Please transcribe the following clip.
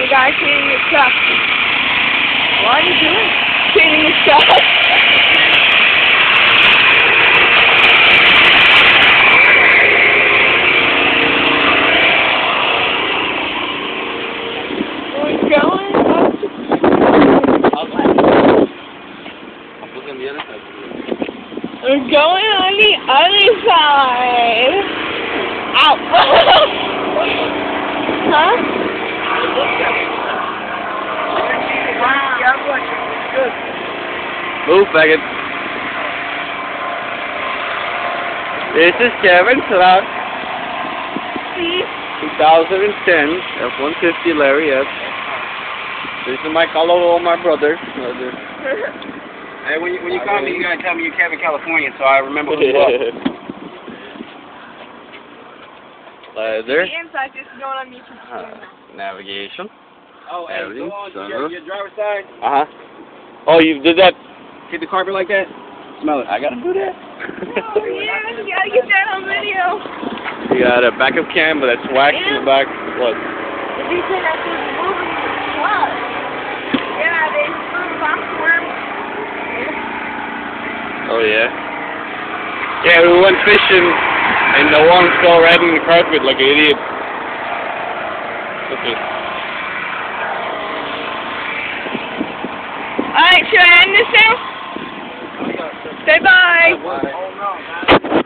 the guy cleaning his truck. What are you doing? Cleaning his truck. We're going up to... We're going on the other side. Ow! Huh? Move, faggot. This is Kevin's lot. 2010 F-150 Larry, yes. This is my all my brothers. Hey, when you call me, you gotta tell me you're Kevin, California, so I remember who you are. Leather. The inside is going on YouTube. Navigation. Oh, hey, Everything. go on your driver's side. Oh, you did that? Hit the carpet like that. Smell it. I gotta do that. Oh yeah, you gotta get that on video. You got a backup cam, but that's wax in the back. What? Did you say that was moving the truck? Yeah, they threw boxworms. Oh yeah. Yeah, we went fishing, and the worm fell right in the carpet like an idiot. Okay. Alright, should I end this now? Say bye. Oh, no.